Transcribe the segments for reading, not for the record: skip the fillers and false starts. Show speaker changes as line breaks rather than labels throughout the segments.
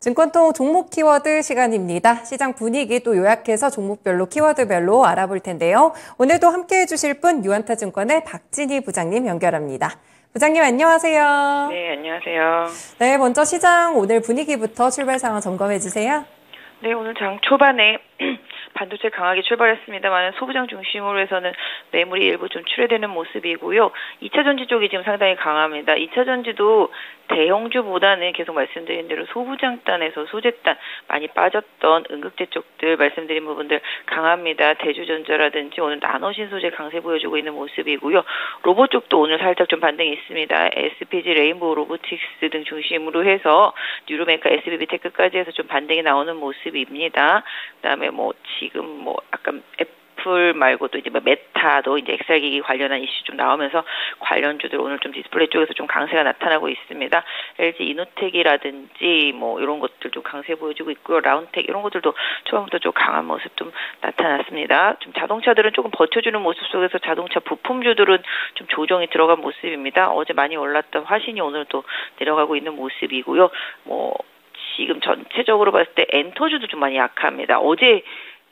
증권통 종목 키워드 시간입니다. 시장 분위기 또 요약해서 종목별로 키워드별로 알아볼 텐데요. 오늘도 함께해 주실 분 유한타증권의 박진희 부장님 연결합니다. 부장님 안녕하세요.
네, 안녕하세요.
네, 먼저 시장 오늘 분위기부터 출발 상황 점검해 주세요.
네, 오늘 장 초반에 반도체 강하게 출발했습니다만 소부장 중심으로 해서는 매물이 일부 좀 출회되는 모습이고요. 2차 전지 쪽이 지금 상당히 강합니다. 2차 전지도 대형주보다는 계속 말씀드린 대로 소부장단에서 소재단 많이 빠졌던 응급제 쪽들 말씀드린 부분들 강합니다. 대주전자라든지 오늘 나노신소재 강세 보여주고 있는 모습이고요. 로봇 쪽도 오늘 살짝 좀 반등이 있습니다. SPG, 레인보우 로보틱스 등 중심으로 해서 뉴로메카, SBB테크까지 해서 좀 반등이 나오는 모습입니다. 그다음에 지금 약간 애플 말고도 이제 메타도 이제 엑셀기기 관련한 이슈 좀 나오면서 관련주들 오늘 좀 디스플레이 쪽에서 좀 강세가 나타나고 있습니다. LG 이노텍이라든지 이런 것들 좀 강세 보여주고 있고요. 라운텍 이런 것들도 초반부터 좀 강한 모습 좀 나타났습니다. 좀 자동차들은 조금 버텨주는 모습 속에서 자동차 부품주들은 좀 조정이 들어간 모습입니다. 어제 많이 올랐던 화신이 오늘 또 내려가고 있는 모습이고요. 지금 전체적으로 봤을 때 엔터주도 좀 많이 약합니다. 어제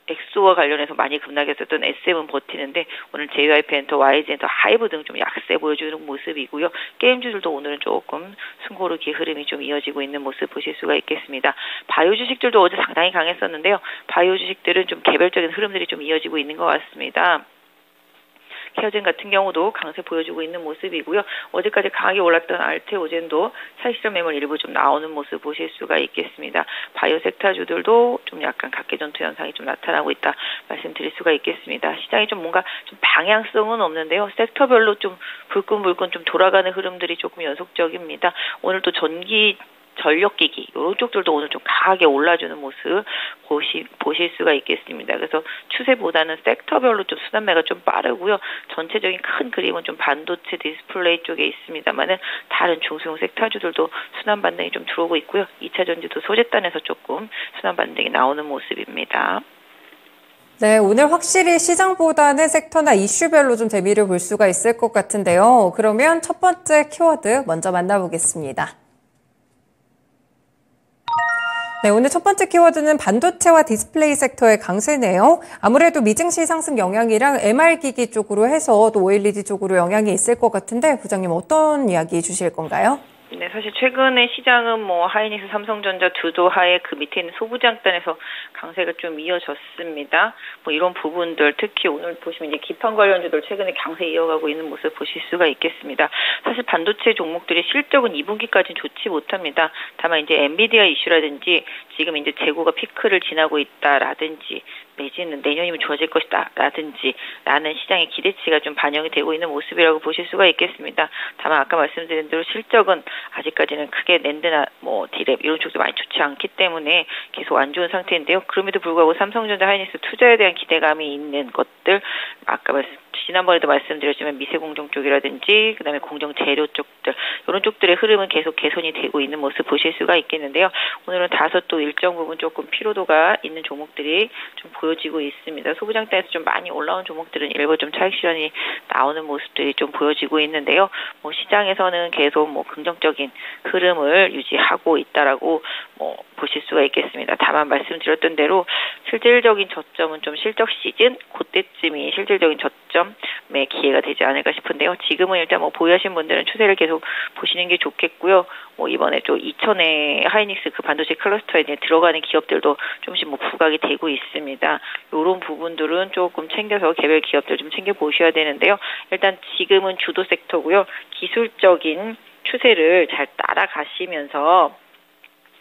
엑소와 관련해서 많이 급락했었던 SM은 버티는데 오늘 JYP 엔터, YG 엔터, 하이브 등 좀 약세 보여주는 모습이고요. 게임주들도 오늘은 조금 숨고르기 흐름이 좀 이어지고 있는 모습 보실 수가 있겠습니다. 바이오 주식들도 어제 상당히 강했었는데요. 바이오 주식들은 좀 개별적인 흐름들이 좀 이어지고 있는 것 같습니다. 케어젠 같은 경우도 강세 보여주고 있는 모습이고요. 어제까지 강하게 올랐던 알테오젠도 차익실현 매물 일부 좀 나오는 모습 보실 수가 있겠습니다. 바이오 섹터주들도 좀 약간 각계전투 현상이 좀 나타나고 있다 말씀드릴 수가 있겠습니다. 시장이 좀 뭔가 좀 방향성은 없는데요. 섹터별로 좀 불끈불끈 좀 돌아가는 흐름들이 조금 연속적입니다. 오늘 또 전력기기 이런 쪽들도 오늘 좀 강하게 올라주는 모습 보실 수가 있겠습니다. 그래서 추세보다는 섹터별로 좀 순환매가 좀 빠르고요. 전체적인 큰 그림은 좀 반도체 디스플레이 쪽에 있습니다만은 다른 중소형 섹터주들도 순환 반등이 좀 들어오고 있고요. 2차 전지도 소재단에서 조금 순환 반등이 나오는 모습입니다.
네, 오늘 확실히 시장보다는 섹터나 이슈별로 좀 대비를 볼 수가 있을 것 같은데요. 그러면 첫 번째 키워드 먼저 만나보겠습니다. 네, 오늘 첫 번째 키워드는 반도체와 디스플레이 섹터의 강세네요. 아무래도 미증시 상승 영향이랑 MR기기 쪽으로 해서 또 OLED 쪽으로 영향이 있을 것 같은데 부장님 어떤 이야기 주실 건가요?
네, 사실 최근에 시장은 하이닉스, 삼성전자 두도 하에 그 밑에 있는 소부장단에서 강세가 좀 이어졌습니다. 이런 부분들 특히 오늘 보시면 이제 기판 관련주들 최근에 강세 이어가고 있는 모습 보실 수가 있겠습니다. 사실 반도체 종목들이 실적은 2분기까지는 좋지 못합니다. 다만 이제 엔비디아 이슈라든지 지금 이제 재고가 피크를 지나고 있다라든지 내지는 내년이면 좋아질 것이다 라든지 라는 시장의 기대치가 좀 반영이 되고 있는 모습이라고 보실 수가 있겠습니다. 다만 아까 말씀드린 대로 실적은 아직까지는 크게 낸드나 디랩 이런 쪽도 많이 좋지 않기 때문에 계속 안 좋은 상태인데요. 그럼에도 불구하고 삼성전자, 하이닉스 투자에 대한 기대감이 있는 것들 아까 지난번에도 말씀드렸지만 미세공정 쪽이라든지 그다음에 공정 재료 쪽들 이런 쪽들의 흐름은 계속 개선이 되고 있는 모습 보실 수가 있겠는데요. 오늘은 다소 또 일정 부분 조금 피로도가 있는 종목들이 좀 보여지고 있습니다. 소부장단에서 좀 많이 올라온 종목들은 일부 좀 차익 실현이 나오는 모습들이 좀 보여지고 있는데요. 시장에서는 계속 긍정적인 흐름을 유지하고 있다라고 보실 수가 있겠습니다. 다만 말씀드렸던 대로 실질적인 저점은 좀 실적 시즌 그때쯤이 실질적인 저점의 기회가 되지 않을까 싶은데요. 지금은 일단 보유하신 분들은 추세를 계속 보시는 게 좋겠고요. 이번에 좀 2000에 하이닉스 그 반도체 클러스터에 들어가는 기업들도 조금씩 부각이 되고 있습니다. 이런 부분들은 조금 챙겨서 개별 기업들 좀 챙겨 보셔야 되는데요. 일단 지금은 주도 섹터고요. 기술적인 추세를 잘 따라가시면서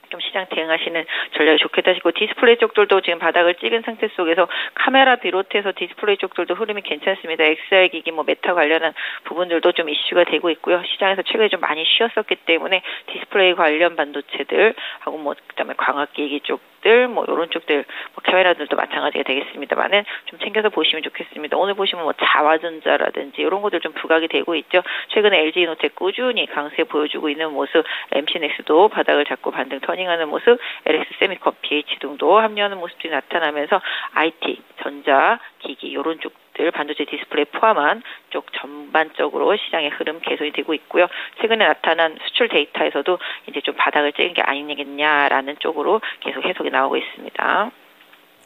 좀 시장 대응하시는 전략이 좋겠다 싶고 디스플레이 쪽들도 지금 바닥을 찍은 상태 속에서 카메라 비롯해서 디스플레이 쪽들도 흐름이 괜찮습니다. XR 기기 메타 관련한 부분들도 좀 이슈가 되고 있고요. 시장에서 최근에 좀 많이 쉬었었기 때문에 디스플레이 관련 반도체들 하고 그다음에 광학기기 쪽들 이런 쪽들 카메라들도 마찬가지가 되겠습니다만은 좀 챙겨서 보시면 좋겠습니다. 오늘 보시면 자화전자라든지 이런 것들 좀 부각이 되고 있죠. 최근에 LG 이노텍 꾸준히 강세 보여주고 있는 모습, MC넥스도 바닥을 잡고 반등 터닝하는 모습, LX 세미콘, BH 등도 합류하는 모습들이 나타나면서 IT, 전자, 기기 이런 쪽 종목들, 반도체 디스플레이 포함한 쪽 전반적으로 시장의 흐름 개선이 되고 있고요. 최근에 나타난 수출 데이터에서도 이제 좀 바닥을 찍은 게 아니겠냐라는 쪽으로 계속 해석이 나오고 있습니다.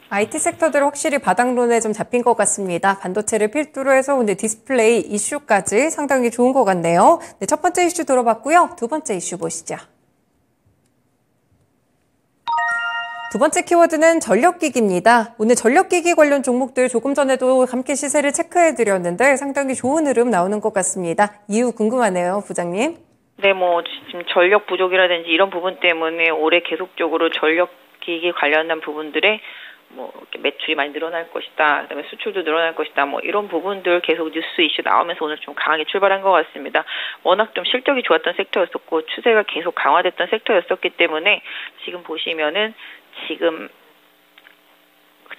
IT 섹터들 확실히 바닥론에 좀 잡힌 것 같습니다. 반도체를 필두로 해서 오늘 디스플레이 이슈까지 상당히 좋은 것 같네요. 네, 첫 번째 이슈 들어봤고요. 두 번째 이슈 보시죠. 두 번째 키워드는 전력기기입니다. 오늘 전력기기 관련 종목들 조금 전에도 함께 시세를 체크해드렸는데 상당히 좋은 흐름 나오는 것 같습니다. 이유 궁금하네요, 부장님.
네, 뭐 지금 전력 부족이라든지 이런 부분 때문에 올해 계속적으로 전력기기 관련한 부분들에 뭐 이렇게 매출이 많이 늘어날 것이다. 그다음에 수출도 늘어날 것이다. 뭐 이런 부분들 계속 뉴스 이슈 나오면서 오늘 좀 강하게 출발한 것 같습니다. 워낙 좀 실적이 좋았던 섹터였었고 추세가 계속 강화됐던 섹터였었기 때문에 지금 보시면은 지금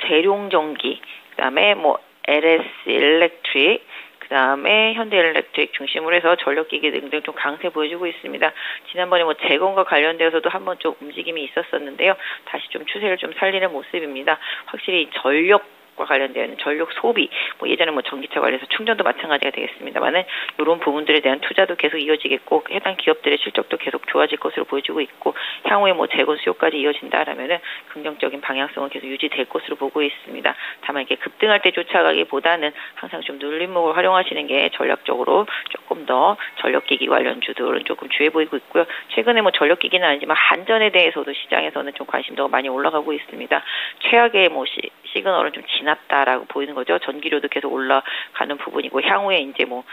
재룡전기, 그다음에 뭐 LS 일렉트릭, 그다음에 현대일렉트릭 중심으로 해서 전력기기 등등 좀 강세 보여주고 있습니다. 지난번에 뭐 재건과 관련되어서도 한번 좀 움직임이 있었었는데요. 다시 좀 추세를 좀 살리는 모습입니다. 확실히 전력과 관련된 전력 소비, 뭐 예전에 뭐 전기차 관련해서 충전도 마찬가지가 되겠습니다만은 이런 부분들에 대한 투자도 계속 이어지겠고 해당 기업들의 실적도 계속 좋아질 것으로 보여지고 있고 향후에 뭐 재건 수요까지 이어진다라면은 긍정적인 방향성은 계속 유지될 것으로 보고 있습니다. 다만 이렇게 급등할 때 쫓아가기보다는 항상 좀 눌림목을 활용하시는 게 전략적으로 조금 더 전력기기 관련주들은 조금 주해 보이고 있고요. 최근에 뭐 전력기기는 아니지만 한전에 대해서도 시장에서는 좀 관심도가 많이 올라가고 있습니다. 최악의 뭐 시그널은 좀 지났다라고 보이는 거죠. 전기료도 계속 올라가는 부분이고 향후에 이제 뭐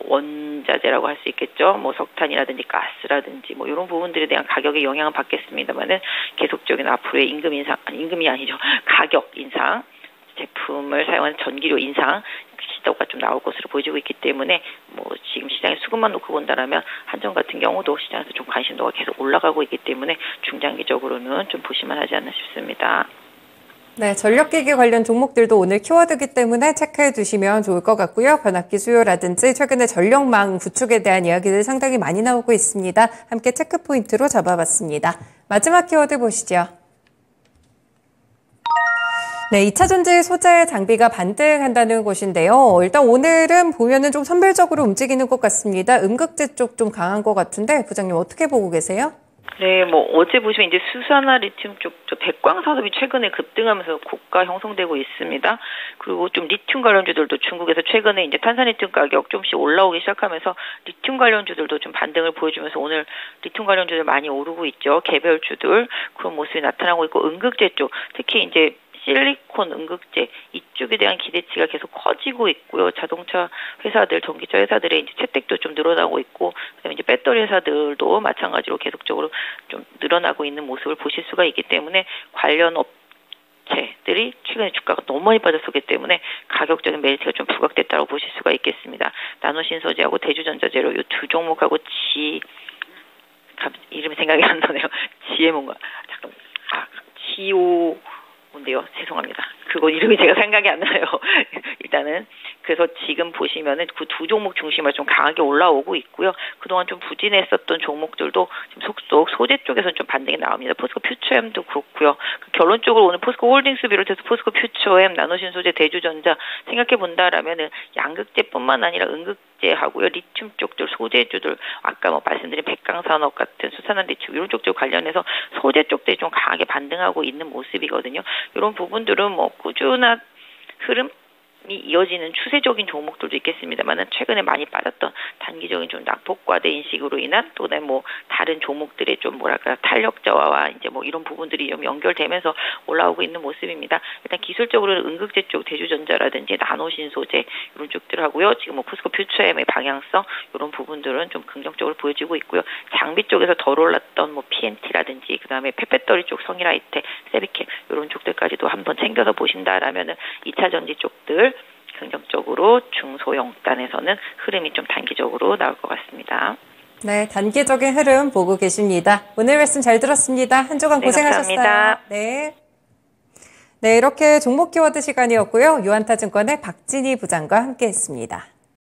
원자재라고 할 수 있겠죠. 뭐 석탄이라든지 가스라든지 뭐 이런 부분들에 대한 가격의 영향은 받겠습니다만은 계속적인 앞으로의 임금 인상, 임금이 아니죠. 가격 인상, 제품을 사용하는 전기료 인상 시도가 좀 나올 것으로 보여지고 있기 때문에 뭐 지금 시장의 수급만 놓고 본다라면 한전 같은 경우도 시장에서 좀 관심도가 계속 올라가고 있기 때문에 중장기적으로는 좀 보시면 하지 않나 싶습니다.
네, 전력기기 관련 종목들도 오늘 키워드이기 때문에 체크해 두시면 좋을 것 같고요. 변압기 수요라든지 최근에 전력망 구축에 대한 이야기들 상당히 많이 나오고 있습니다. 함께 체크 포인트로 잡아봤습니다. 마지막 키워드 보시죠. 네, 2차 전지 소재 장비가 반등한다는 것인데요. 일단 오늘은 보면은 좀 선별적으로 움직이는 것 같습니다. 음극재 쪽 좀 강한 것 같은데 부장님 어떻게 보고 계세요?
네, 뭐 어제 보시면 이제 수산화 리튬 쪽 백광 산업이 최근에 급등하면서 고가 형성되고 있습니다. 그리고 좀 리튬 관련주들도 중국에서 최근에 이제 탄산 리튬 가격 좀씩 올라오기 시작하면서 리튬 관련주들도 좀 반등을 보여주면서 오늘 리튬 관련주들 많이 오르고 있죠. 개별주들 그런 모습이 나타나고 있고 음극재 쪽 특히 이제 실리콘 음극재 이쪽에 대한 기대치가 계속 커지고 있고요. 자동차 회사들, 전기차 회사들의 이제 채택도 좀 늘어나고 있고, 그다음에 이제 배터리 회사들도 마찬가지로 계속적으로 좀 늘어나고 있는 모습을 보실 수가 있기 때문에 관련 업체들이 최근에 주가가 너무 많이 빠졌었기 때문에 가격적인 메리트가 좀 부각됐다고 보실 수가 있겠습니다. 나노신소재하고 대주전자재료 이 두 종목하고 이름이 생각이 안 나네요. 지혜 뭔가 잠깐만 지오 뭔데요? 죄송합니다. 그거 이름이 제가 생각이 안 나요. 일단은 그래서 지금 보시면은 그 두 종목 중심으로 좀 강하게 올라오고 있고요. 그동안 좀 부진했었던 종목들도 지금 속속 소재 쪽에서는 좀 반등이 나옵니다. 포스코 퓨처엠도 그렇고요. 결론적으로 오늘 포스코 홀딩스 비롯해서 포스코 퓨처엠, 나노신소재, 대주전자 생각해 본다라면은 양극재뿐만 아니라 음극재하고요, 리튬 쪽들, 소재주들, 아까 뭐 말씀드린 백광산업 같은 수산화 리튬 이런 쪽들 관련해서 소재 쪽들이 좀 강하게 반등하고 있는 모습이거든요. 이런 부분들은 뭐 꾸준한 흐름이 이어지는 추세적인 종목들도 있겠습니다만은 최근에 많이 빠졌던 단기적인 좀 낙폭과대 인식으로 인한 또 뭐 다른 종목들의 좀 뭐랄까 탄력저하와 이제 뭐 이런 부분들이 좀 연결되면서 올라오고 있는 모습입니다. 일단 기술적으로는 음극재 쪽 대주전자라든지 나노신소재 이런 쪽들하고요. 지금 뭐 포스코 퓨처엠의 방향성 이런 부분들은 좀 긍정적으로 보여지고 있고요. 장비 쪽에서 덜 올랐던 뭐 PNT라든지 그다음에 펫배터리 쪽 성일하이텍, 세비캠 이런 쪽들까지도 한번 챙겨서 보신다라면은 2차 전지 쪽들 긍정적으로 중소형 단에서는 흐름이 좀 단기적으로 나올 것 같습니다.
네, 단기적인 흐름 보고 계십니다. 오늘 말씀 잘 들었습니다. 한 주간
네,
고생하셨어요.
감사합니다.
네. 네, 이렇게 종목 키워드 시간이었고요. 유한타증권의 박진희 부장과 함께했습니다.